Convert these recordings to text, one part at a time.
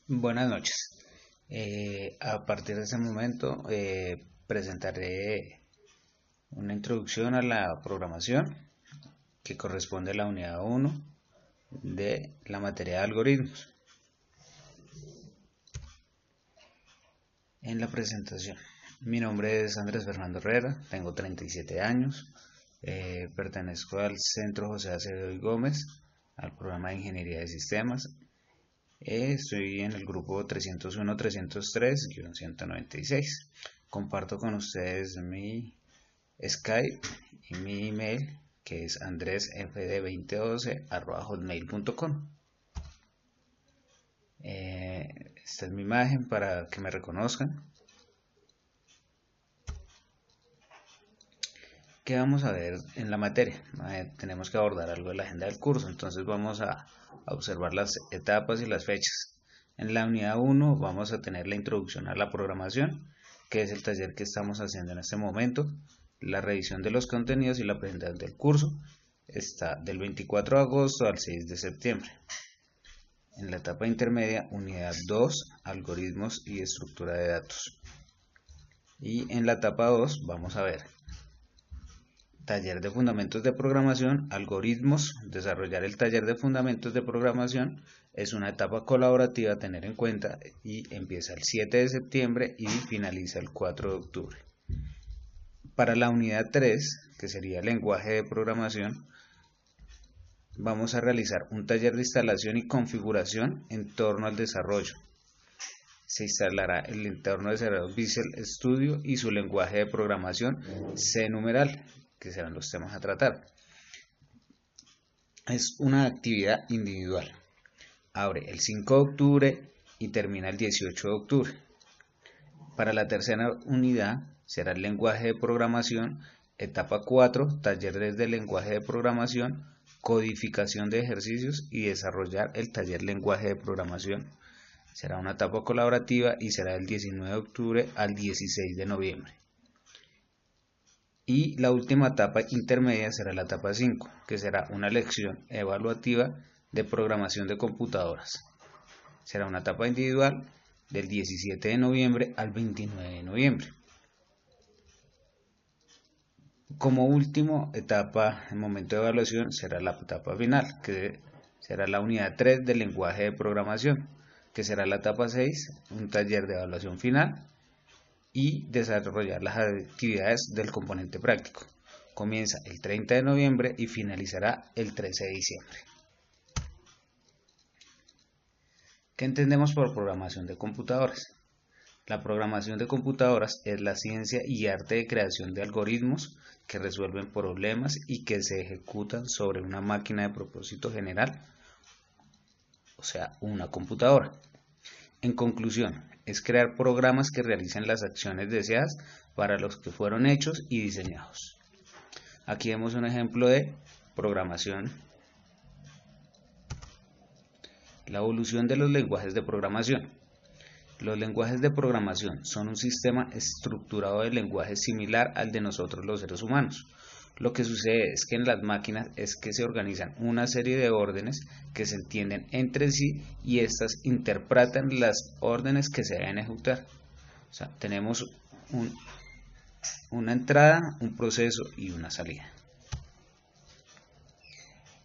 Buenas noches. A partir de este momento presentaré una introducción a la programación que corresponde a la unidad 1 de la materia de algoritmos. En la presentación, mi nombre es Andrés Fernando Herrera, tengo 37 años, pertenezco al Centro José Acevedo y Gómez, al programa de Ingeniería de Sistemas. Estoy en el grupo 301-303-196. Comparto con ustedes mi Skype y mi email, que es andresfd2012@hotmail.com. Esta es mi imagen para que me reconozcan. ¿Qué vamos a ver en la materia? Tenemos que abordar algo de la agenda del curso, entonces vamos a observar las etapas y las fechas. En la unidad 1 vamos a tener la introducción a la programación, que es el taller que estamos haciendo en este momento. La revisión de los contenidos y la presentación del curso está del 24 de agosto al 6 de septiembre. En la etapa intermedia, unidad 2, algoritmos y estructura de datos. Y en la etapa 2 vamos a ver taller de fundamentos de programación, algoritmos. Desarrollar el taller de fundamentos de programación es una etapa colaborativa a tener en cuenta y empieza el 7 de septiembre y finaliza el 4 de octubre. Para la unidad 3, que sería el lenguaje de programación, vamos a realizar un taller de instalación y configuración en torno al desarrollo. Se instalará el entorno de desarrollo Visual Studio y su lenguaje de programación C-numeral, que serán los temas a tratar. Es una actividad individual. Abre el 5 de octubre y termina el 18 de octubre. Para la tercera unidad será el lenguaje de programación, etapa 4, talleres de lenguaje de programación, codificación de ejercicios y desarrollar el taller lenguaje de programación. Será una etapa colaborativa y será del 19 de octubre al 16 de noviembre. Y la última etapa intermedia será la etapa 5, que será una lección evaluativa de programación de computadoras. Será una etapa individual del 17 de noviembre al 29 de noviembre. Como última etapa, el momento de evaluación será la etapa final, que será la unidad 3 del lenguaje de programación, que será la etapa 6, un taller de evaluación final y desarrollar las actividades del componente práctico. Comienza el 30 de noviembre y finalizará el 13 de diciembre. ¿Qué entendemos por programación de computadoras? La programación de computadoras es la ciencia y arte de creación de algoritmos que resuelven problemas y que se ejecutan sobre una máquina de propósito general, o sea, una computadora. En conclusión, es crear programas que realicen las acciones deseadas para los que fueron hechos y diseñados. Aquí vemos un ejemplo de programación. La evolución de los lenguajes de programación. Los lenguajes de programación son un sistema estructurado de lenguaje similar al de nosotros los seres humanos. Lo que sucede es que en las máquinas es que se organizan una serie de órdenes que se entienden entre sí y éstas interpretan las órdenes que se deben ejecutar. O sea, tenemos una entrada, un proceso y una salida.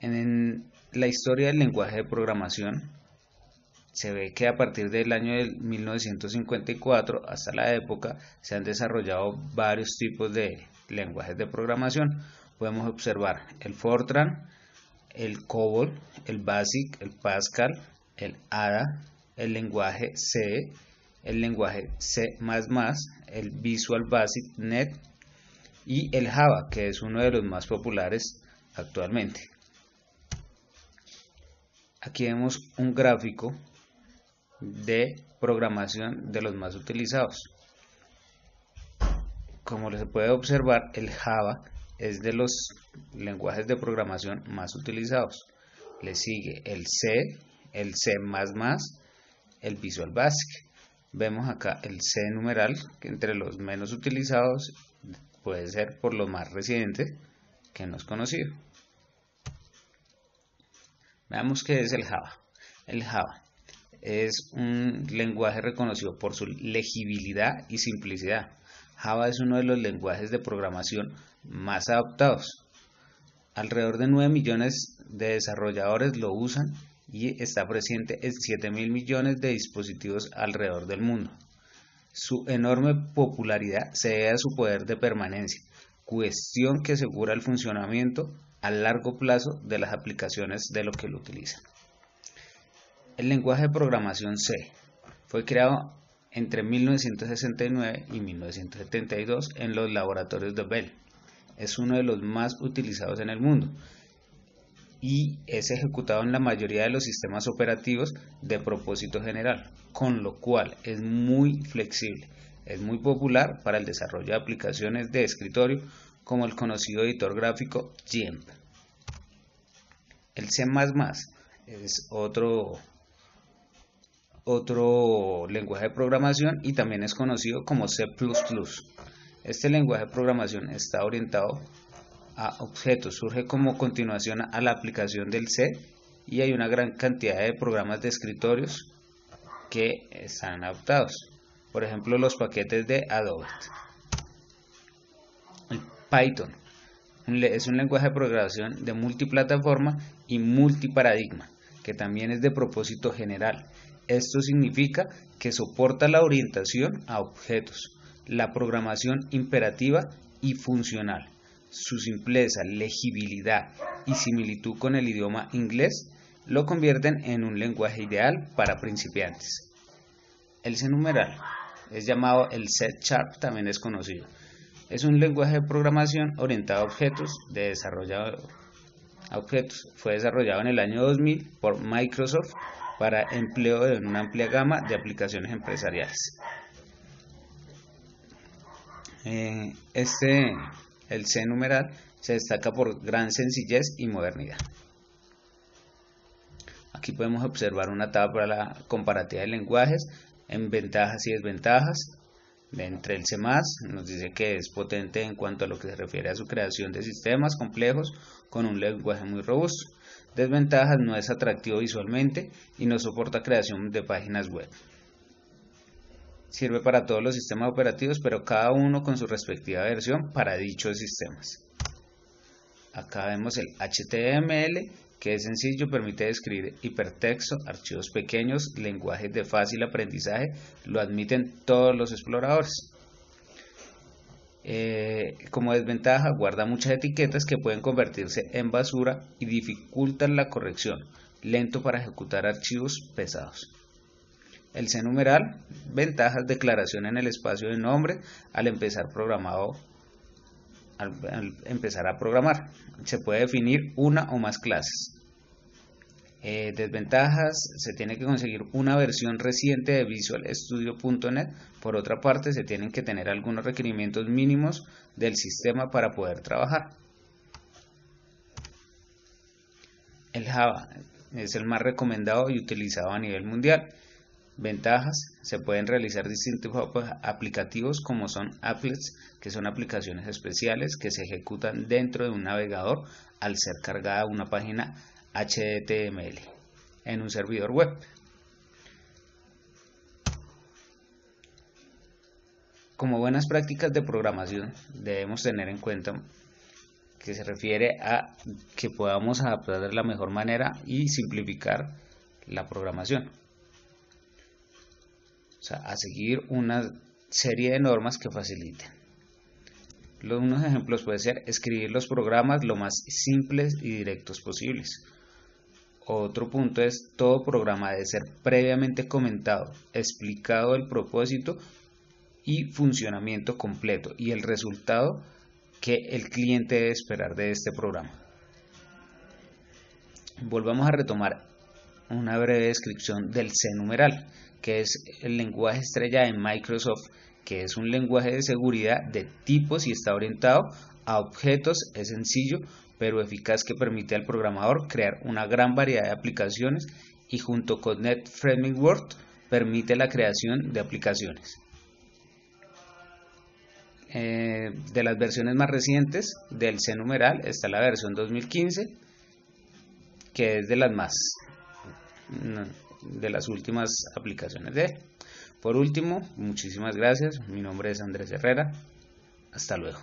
En la historia del lenguaje de programación se ve que a partir del año de 1954 hasta la época se han desarrollado varios tipos de lenguajes de programación. Podemos observar el Fortran, el COBOL, el BASIC, el Pascal, el ADA, el lenguaje C, el lenguaje C++, el Visual Basic Net y el Java, que es uno de los más populares actualmente. Aquí vemos un gráfico de programación de los más utilizados. Como se puede observar, el Java es de los lenguajes de programación más utilizados. Le sigue el C, el C++, el Visual Basic. Vemos acá el C numeral, que entre los menos utilizados puede ser por lo más reciente que no es conocido. Veamos qué es el Java. El Java es un lenguaje reconocido por su legibilidad y simplicidad. Java es uno de los lenguajes de programación más adoptados. Alrededor de 9 millones de desarrolladores lo usan y está presente en 7.000 millones de dispositivos alrededor del mundo. Su enorme popularidad se debe a su poder de permanencia, cuestión que asegura el funcionamiento a largo plazo de las aplicaciones de lo que lo utilizan. El lenguaje de programación C fue creado entre 1969 y 1972 en los laboratorios de Bell. Es uno de los más utilizados en el mundo y es ejecutado en la mayoría de los sistemas operativos de propósito general, con lo cual es muy flexible. Es muy popular para el desarrollo de aplicaciones de escritorio como el conocido editor gráfico GIMP. El C++ es otro lenguaje de programación y también es conocido como C++. Este lenguaje de programación está orientado a objetos, surge como continuación a la aplicación del C y hay una gran cantidad de programas de escritorios que están adaptados. Por ejemplo, los paquetes de Adobe. El Python es un lenguaje de programación de multiplataforma y multiparadigma, que también es de propósito general. Esto significa que soporta la orientación a objetos, la programación imperativa y funcional. Su simpleza, legibilidad y similitud con el idioma inglés lo convierten en un lenguaje ideal para principiantes. El C numeral es llamado el C#, también es conocido. Es un lenguaje de programación orientado a objetos, Fue desarrollado en el año 2000 por Microsoft para empleo en una amplia gama de aplicaciones empresariales. El C numeral se destaca por gran sencillez y modernidad. Aquí podemos observar una tabla comparativa de lenguajes en ventajas y desventajas. Entre el C+, nos dice que es potente en cuanto a lo que se refiere a su creación de sistemas complejos con un lenguaje muy robusto. Desventajas: no es atractivo visualmente y no soporta creación de páginas web. Sirve para todos los sistemas operativos, pero cada uno con su respectiva versión para dichos sistemas. Acá vemos el HTML, que es sencillo, permite escribir hipertexto, archivos pequeños, lenguajes de fácil aprendizaje, lo admiten todos los exploradores. Como desventaja, guarda muchas etiquetas que pueden convertirse en basura y dificultan la corrección, lento para ejecutar archivos pesados. El C numeral: ventajas, declaración en el espacio de nombre al empezar a programar. Se puede definir una o más clases. Desventajas: se tiene que conseguir una versión reciente de Visual Studio.net. Por otra parte, se tienen que tener algunos requerimientos mínimos del sistema para poder trabajar. El Java es el más recomendado y utilizado a nivel mundial. Ventajas: se pueden realizar distintos aplicativos como son applets, que son aplicaciones especiales que se ejecutan dentro de un navegador al ser cargada una página HTML en un servidor web. Como buenas prácticas de programación debemos tener en cuenta que se refiere a que podamos adaptar de la mejor manera y simplificar la programación. O sea, a seguir una serie de normas que faciliten. Unos ejemplos pueden ser escribir los programas lo más simples y directos posibles. Otro punto es: todo programa debe ser previamente comentado, explicado el propósito y funcionamiento completo y el resultado que el cliente debe esperar de este programa. Volvamos a retomar una breve descripción del C numeral, que es el lenguaje estrella de Microsoft, que es un lenguaje de seguridad de tipos y está orientado a objetos. Es sencillo pero eficaz, que permite al programador crear una gran variedad de aplicaciones y junto con .NET Framework permite la creación de aplicaciones. De las versiones más recientes del C numeral está la versión 2015, que es de las más de las últimas aplicaciones de él. Por último, muchísimas gracias. Mi nombre es Andrés Herrera. Hasta luego.